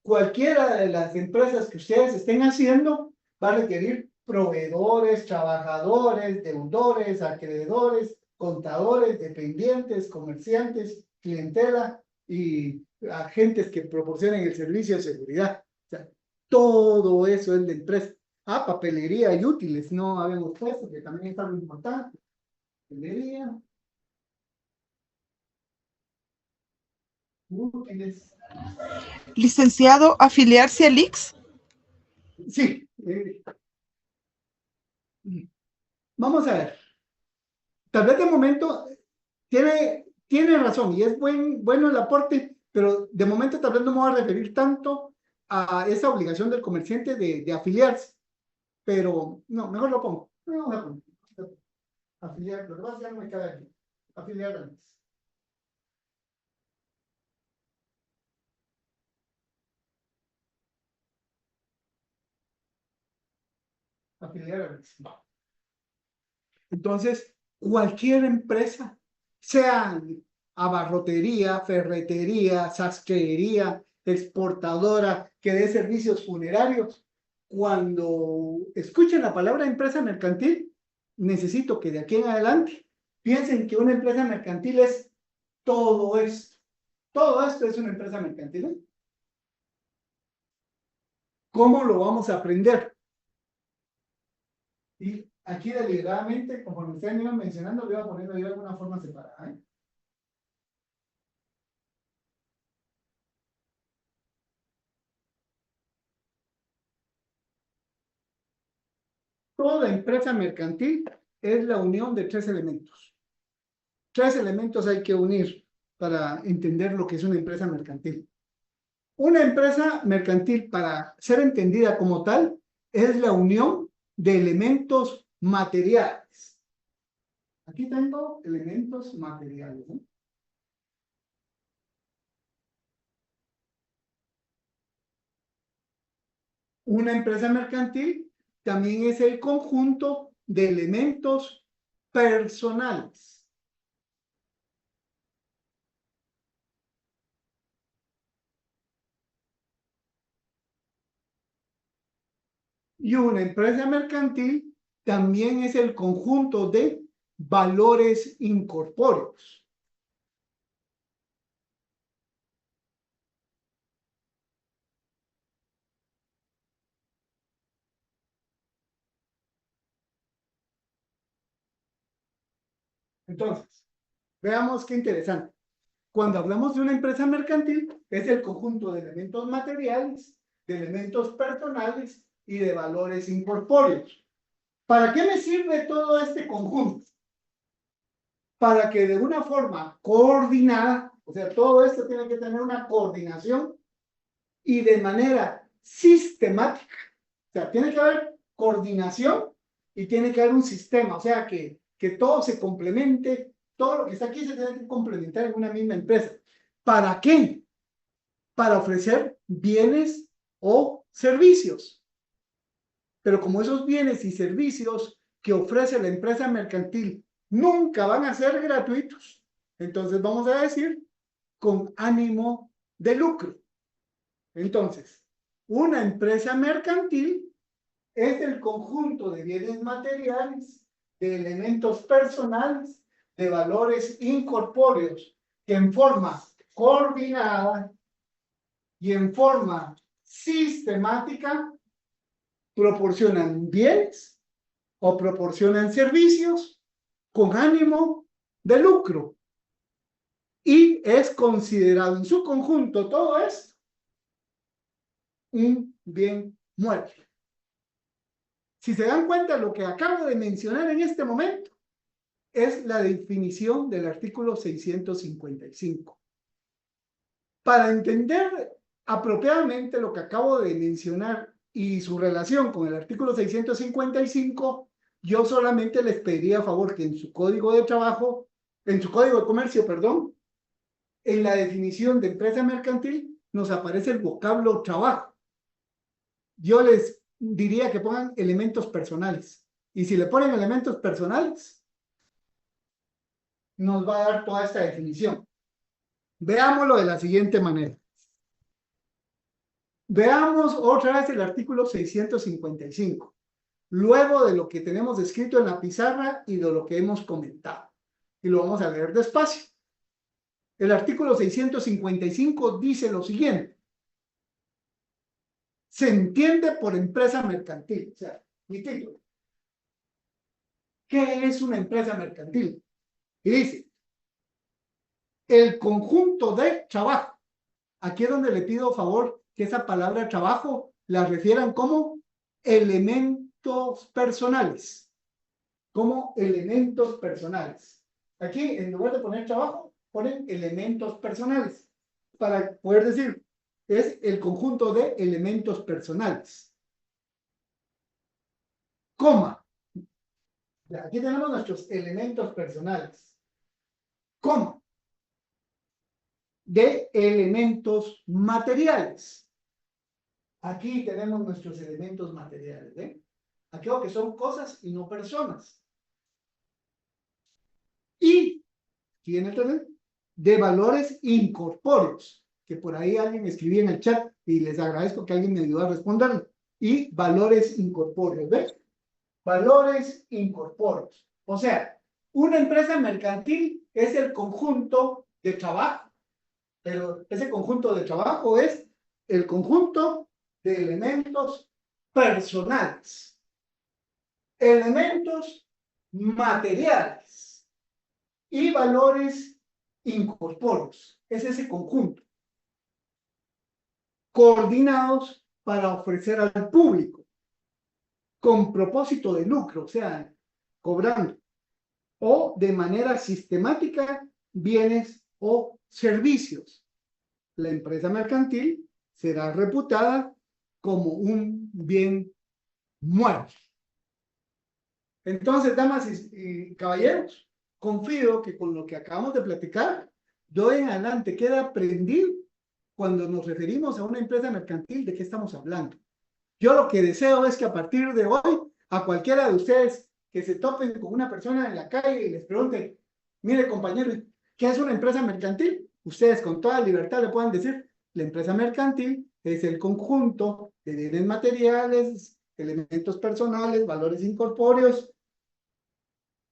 cualquiera de las empresas que ustedes estén haciendo va a requerir proveedores, trabajadores, deudores, acreedores, contadores, dependientes, comerciantes, clientela y agentes que proporcionen el servicio de seguridad. O sea, todo eso es de empresa. Papelería y útiles, no habíamos puesto, que también es algo importante. Papelería. Útiles. Licenciado, ¿afiliarse al IX? Sí. Vamos a ver. Tal vez de momento tiene razón y es bueno el aporte, pero de momento tal vez no me voy a referir tanto a esa obligación del comerciante de afiliarse. Pero no, mejor lo pongo. No, afiliar, lo demás ya no me queda aquí. Afiliar antes. Afiliar antes. Entonces, cualquier empresa, sea abarrotería, ferretería, sastrería, exportadora, que dé servicios funerarios. Cuando escuchen la palabra empresa mercantil, necesito que de aquí en adelante piensen que una empresa mercantil es todo esto. Todo esto es una empresa mercantil, ¿eh? ¿Cómo lo vamos a aprender? Y aquí deliberadamente, conforme ustedes me iban mencionando, lo iba poniendo yo de alguna forma separada, ¿eh? Toda empresa mercantil es la unión de tres elementos. Tres elementos hay que unir para entender lo que es una empresa mercantil. Una empresa mercantil, para ser entendida como tal, es la unión de elementos materiales. Aquí tengo elementos materiales, ¿no? Una empresa mercantil también es el conjunto de elementos personales. Y una empresa mercantil también es el conjunto de valores incorpóreos. Entonces, veamos qué interesante. Cuando hablamos de una empresa mercantil, es el conjunto de elementos materiales, de elementos personales y de valores incorpóreos. ¿Para qué me sirve todo este conjunto? Para que de una forma coordinada, o sea, todo esto tiene que tener una coordinación y de manera sistemática. O sea, tiene que haber coordinación y tiene que haber un sistema, o sea, que todo se complemente, todo lo que está aquí se tiene que complementar en una misma empresa. ¿Para qué? Para ofrecer bienes o servicios. Pero como esos bienes y servicios que ofrece la empresa mercantil nunca van a ser gratuitos, entonces vamos a decir con ánimo de lucro. Entonces, una empresa mercantil es el conjunto de bienes materiales, de elementos personales, de valores incorpóreos, que en forma coordinada y en forma sistemática proporcionan bienes o proporcionan servicios con ánimo de lucro. Y es considerado en su conjunto todo esto un bien mueble. Si se dan cuenta, lo que acabo de mencionar en este momento es la definición del artículo 655. Para entender apropiadamente lo que acabo de mencionar y su relación con el artículo 655, yo solamente les pediría a favor que en su código de trabajo, en su código de comercio, perdón, en la definición de empresa mercantil nos aparece el vocablo trabajo. Yo les diría que pongan elementos personales. Y si le ponen elementos personales, nos va a dar toda esta definición. Veámoslo de la siguiente manera. Veamos otra vez el artículo 655, luego de lo que tenemos escrito en la pizarra y de lo que hemos comentado. Y lo vamos a leer despacio. El artículo 655 dice lo siguiente. Se entiende por empresa mercantil. O sea, mi título. ¿Qué es una empresa mercantil? Y dice, el conjunto de trabajo. Aquí es donde le pido favor que esa palabra trabajo la refieran como elementos personales. Como elementos personales. Aquí, en lugar de poner trabajo, ponen elementos personales. Para poder decir, es el conjunto de elementos personales. Coma. Aquí tenemos nuestros elementos personales. Coma. De elementos materiales. Aquí tenemos nuestros elementos materiales, ¿ven? Aquello que son cosas y no personas. Y, ¿quién también? de valores incorpóreos, que por ahí alguien escribía en el chat y les agradezco que alguien me ayudó a responder. Y valores incorpóreos, ¿ves? Valores incorpóreos. O sea, una empresa mercantil es el conjunto de trabajo, pero ese conjunto de trabajo es el conjunto de elementos personales, elementos materiales y valores incorpóreos. Es ese conjunto, coordinados para ofrecer al público, con propósito de lucro, o sea, cobrando, o de manera sistemática, bienes o servicios. La empresa mercantil será reputada como un bien muerto. Entonces, damas y caballeros, confío que con lo que acabamos de platicar, de hoy en adelante queda aprendido cuando nos referimos a una empresa mercantil, ¿de qué estamos hablando? Yo lo que deseo es que a partir de hoy, a cualquiera de ustedes que se topen con una persona en la calle y les pregunten, mire compañero, ¿qué es una empresa mercantil? Ustedes con toda libertad le puedan decir, la empresa mercantil es el conjunto de bienes materiales, elementos personales, valores incorpóreos,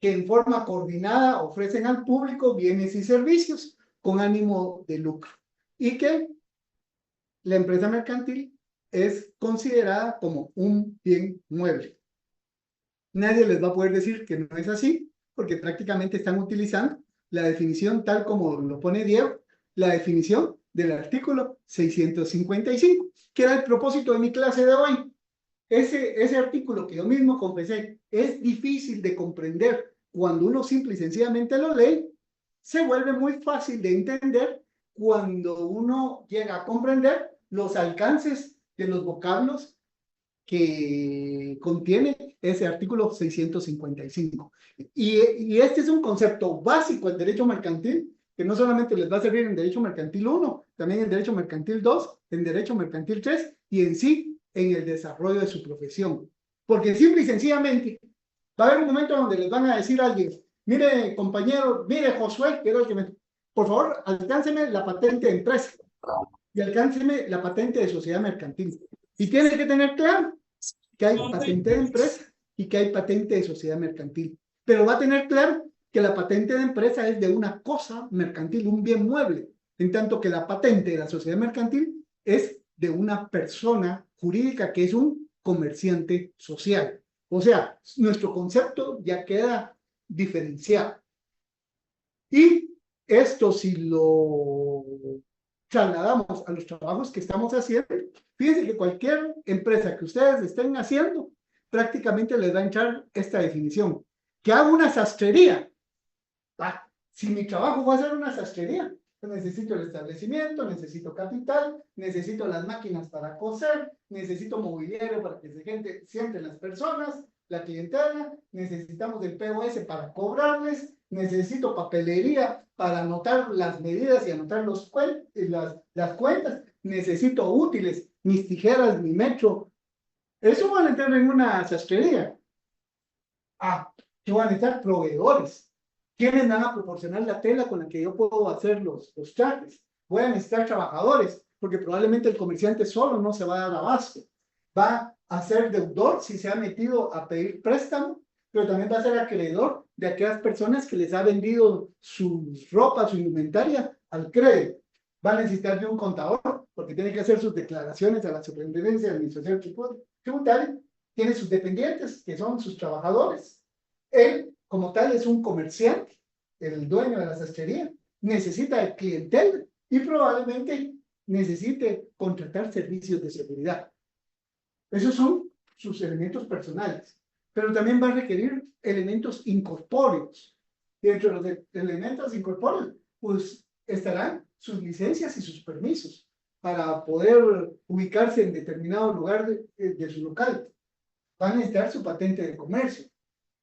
que en forma coordinada ofrecen al público bienes y servicios con ánimo de lucro. Y que la empresa mercantil es considerada como un bien mueble. Nadie les va a poder decir que no es así, porque prácticamente están utilizando la definición tal como lo pone Diego, la definición del artículo 655, que era el propósito de mi clase de hoy. Ese artículo que yo mismo confesé es difícil de comprender cuando uno simple y sencillamente lo lee, se vuelve muy fácil de entender cuando uno llega a comprender los alcances de los vocablos que contiene ese artículo 655. Y este es un concepto básico en derecho mercantil, que no solamente les va a servir en derecho mercantil 1, también en derecho mercantil 2, en derecho mercantil 3 y en sí en el desarrollo de su profesión. Porque simple y sencillamente va a haber un momento donde les van a decir a alguien, mire compañero, mire Josué, que era el que me... Por favor, alcánceme la patente de empresa y alcánceme la patente de sociedad mercantil. Y tiene que tener claro que hay patente de empresa y que hay patente de sociedad mercantil. Pero va a tener claro que la patente de empresa es de una cosa mercantil, un bien mueble, en tanto que la patente de la sociedad mercantil es de una persona jurídica que es un comerciante social. O sea, nuestro concepto ya queda diferenciado. Y esto si lo trasladamos a los trabajos que estamos haciendo, fíjense que cualquier empresa que ustedes estén haciendo, prácticamente les va a entrar esta definición. Que hago una sastrería. Si mi trabajo va a ser una sastrería, pues necesito el establecimiento, necesito capital, necesito las máquinas para coser, necesito mobiliario para que se sienten las personas, la clientela, necesitamos el POS para cobrarles, necesito papelería para anotar las medidas y anotar las cuentas, necesito útiles, mis tijeras, mi metro. Eso van a entrar en una sastrería. Que van a estar proveedores. ¿Quiénes van a proporcionar la tela con la que yo puedo hacer los trajes? Voy a necesitar trabajadores, porque probablemente el comerciante solo no se va a dar abasto. Va a ser deudor si se ha metido a pedir préstamo, pero también va a ser acreedor de aquellas personas que les ha vendido su ropa, su indumentaria al crédito. Va a necesitar de un contador, porque tiene que hacer sus declaraciones a la Superintendencia de Administración Tributaria. Tiene sus dependientes, que son sus trabajadores. Él, como tal, es un comerciante, el dueño de la sastrería, necesita el clientela y probablemente necesite contratar servicios de seguridad. Esos son sus elementos personales, pero también va a requerir elementos incorpóreos. Dentro de los elementos incorpóreos, pues estarán sus licencias y sus permisos para poder ubicarse en determinado lugar de su local. Van a necesitar su patente de comercio,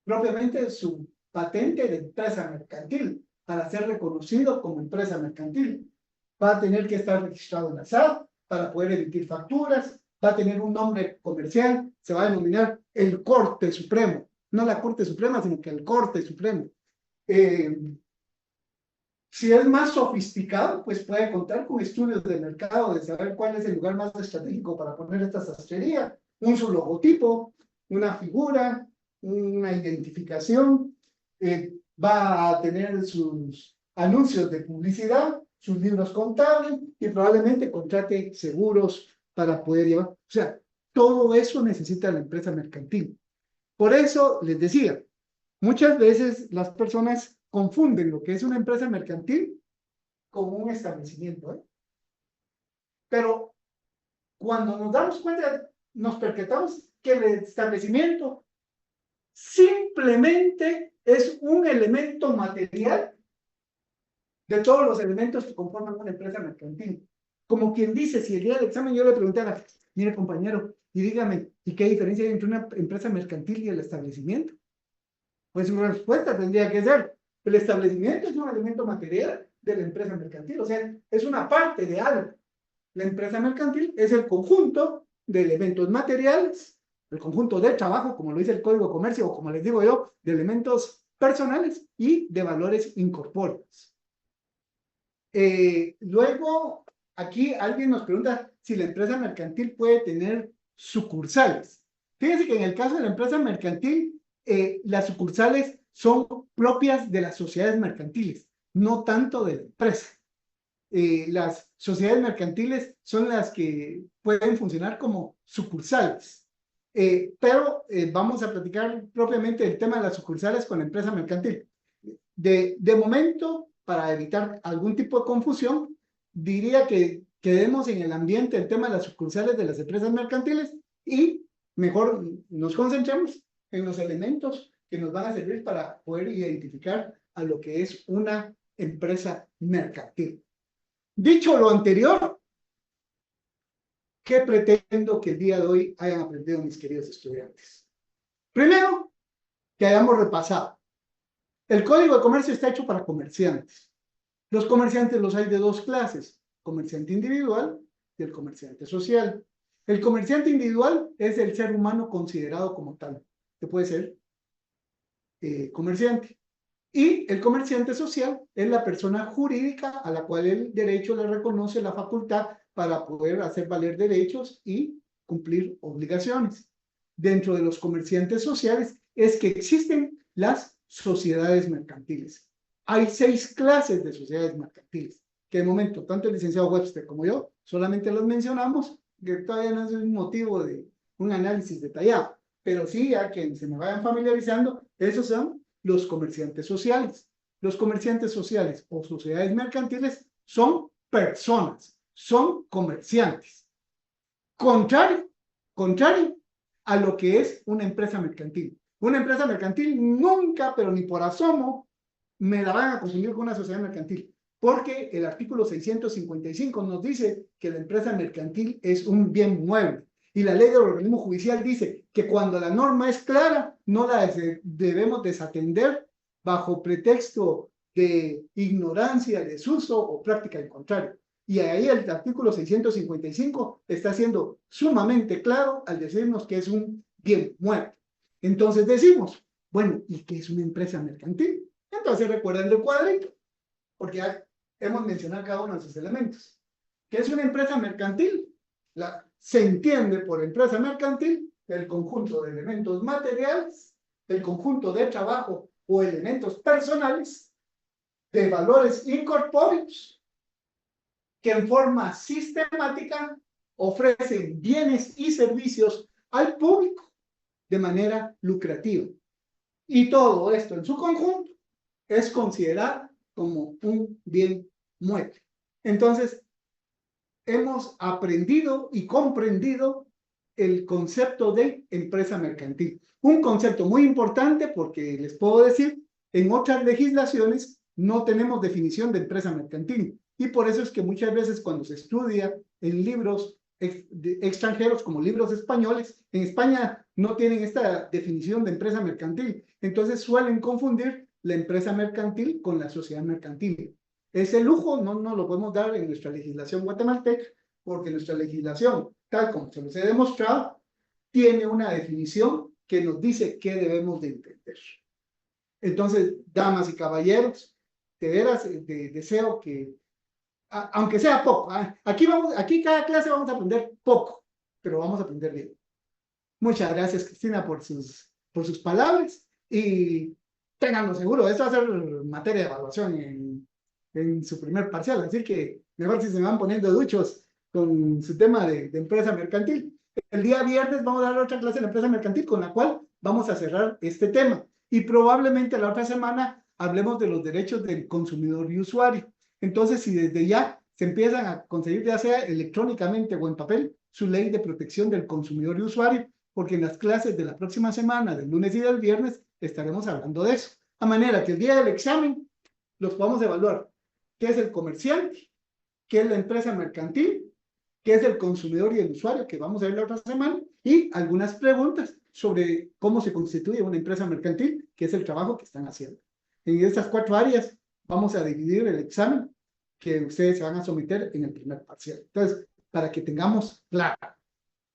propiamente su patente de empresa mercantil, para ser reconocido como empresa mercantil. Va a tener que estar registrado en la SAT para poder emitir facturas, va a tener un nombre comercial, se va a denominar el Corte Supremo, no la Corte Suprema, sino que el Corte Supremo. Si es más sofisticado, pues puede contar con estudios de mercado, de saber cuál es el lugar más estratégico para poner esta sastrería, su logotipo, una figura, una identificación, va a tener sus anuncios de publicidad, sus libros contables y probablemente contrate seguros para poder llevar. O sea, todo eso necesita la empresa mercantil. Por eso les decía, muchas veces las personas confunden lo que es una empresa mercantil con un establecimiento, ¿eh? Pero cuando nos damos cuenta, nos percatamos que el establecimiento simplemente es un elemento material de todos los elementos que conforman una empresa mercantil. Como quien dice, si el día del examen yo le preguntara, mire compañero, y dígame, ¿y qué diferencia hay entre una empresa mercantil y el establecimiento? Pues su respuesta tendría que ser, el establecimiento es un elemento material de la empresa mercantil, o sea, es una parte de algo. La empresa mercantil es el conjunto de elementos materiales, el conjunto de trabajo, como lo dice el Código de Comercio, o como les digo yo, de elementos personales y de valores incorpóreos. Luego, aquí alguien nos pregunta si la empresa mercantil puede tener sucursales. Fíjense que en el caso de la empresa mercantil, las sucursales son propias de las sociedades mercantiles, no tanto de la empresa. Las sociedades mercantiles son las que pueden funcionar como sucursales. Pero vamos a platicar propiamente del tema de las sucursales con la empresa mercantil. De momento, para evitar algún tipo de confusión, diría que quedemos en el ambiente el tema de las sucursales de las empresas mercantiles y mejor nos concentremos en los elementos que nos van a servir para poder identificar a lo que es una empresa mercantil. Dicho lo anterior, ¿qué pretendo que el día de hoy hayan aprendido mis queridos estudiantes? Primero, que hayamos repasado. El Código de Comercio está hecho para comerciantes. Los comerciantes los hay de dos clases, comerciante individual y el comerciante social. El comerciante individual es el ser humano considerado como tal, que puede ser comerciante. Y el comerciante social es la persona jurídica a la cual el derecho le reconoce la facultad para poder hacer valer derechos y cumplir obligaciones. Dentro de los comerciantes sociales es que existen las sociedades mercantiles. Hay 6 clases de sociedades mercantiles, que de momento tanto el licenciado Webster como yo solamente los mencionamos, que todavía no es un motivo de un análisis detallado, pero sí a quienes se me vayan familiarizando, esos son los comerciantes sociales. Los comerciantes sociales o sociedades mercantiles son personas, son comerciantes. Contrario a lo que es una empresa mercantil. Una empresa mercantil nunca, pero ni por asomo, me la van a confundir con una sociedad mercantil, porque el artículo 655 nos dice que la empresa mercantil es un bien mueble. Y la ley del organismo judicial dice que cuando la norma es clara, no la debemos desatender bajo pretexto de ignorancia, desuso o práctica en contrario. Y ahí el artículo 655 está siendo sumamente claro al decirnos que es un bien mueble. Entonces decimos, bueno, ¿y qué es una empresa mercantil? Entonces recuerden el cuadrito, porque ya hemos mencionado cada uno de sus elementos. ¿Qué es una empresa mercantil? Se entiende por empresa mercantil el conjunto de elementos materiales, el conjunto de trabajo o elementos personales, de valores incorpóreos, que en forma sistemática ofrecen bienes y servicios al público de manera lucrativa. Y todo esto en su conjunto es considerado como un bien mueble. Entonces, hemos aprendido y comprendido el concepto de empresa mercantil. Un concepto muy importante porque les puedo decir, en otras legislaciones no tenemos definición de empresa mercantil. Y por eso es que muchas veces cuando se estudia en libros extranjeros como libros españoles, en España no tienen esta definición de empresa mercantil. Entonces suelen confundir la empresa mercantil con la sociedad mercantil. Ese lujo no nos lo podemos dar en nuestra legislación guatemalteca, porque nuestra legislación, tal como se los he demostrado, tiene una definición que nos dice qué debemos de entender. Entonces, damas y caballeros, de veras deseo que, aunque sea poco, aquí cada clase vamos a aprender poco, pero vamos a aprender bien. Muchas gracias, Cristina, por sus palabras y ténganlo seguro, esto va a ser materia de evaluación en su primer parcial, así que mejor si se me van poniendo duchos con su tema de empresa mercantil. El día viernes vamos a dar otra clase de empresa mercantil con la cual vamos a cerrar este tema y probablemente la otra semana hablemos de los derechos del consumidor y usuario. Entonces, si desde ya se empiezan a conseguir, ya sea electrónicamente o en papel, su ley de protección del consumidor y usuario, porque en las clases de la próxima semana, del lunes y del viernes, estaremos hablando de eso. A manera que el día del examen los podamos evaluar. ¿Qué es el comerciante? ¿Qué es la empresa mercantil? ¿Qué es el consumidor y el usuario? Que vamos a ver la otra semana. Y algunas preguntas sobre cómo se constituye una empresa mercantil, que es el trabajo que están haciendo. En estas 4 áreas vamos a dividir el examen que ustedes se van a someter en el primer parcial. Entonces, para que tengamos claro.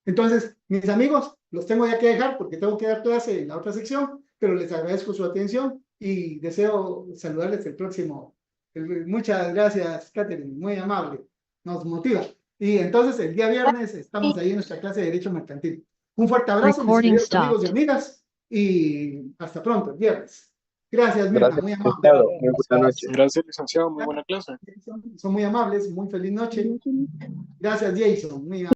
Entonces, mis amigos, los tengo ya que dejar porque tengo que dar clase en la otra sección, pero les agradezco su atención y deseo saludarles el próximo. Muchas gracias, Catherine, muy amable, nos motiva. Y entonces el día viernes estamos ahí en nuestra clase de Derecho Mercantil. Un fuerte abrazo, mis Recording queridos amigos y stopped. amigas, y hasta pronto, el viernes. Gracias, Mirna, Gracias, muy amable. licenciado. Muy buena noche. Gracias, licenciado. Muy buena clase. Son muy amables, muy feliz noche. Gracias, Jason, muy amable.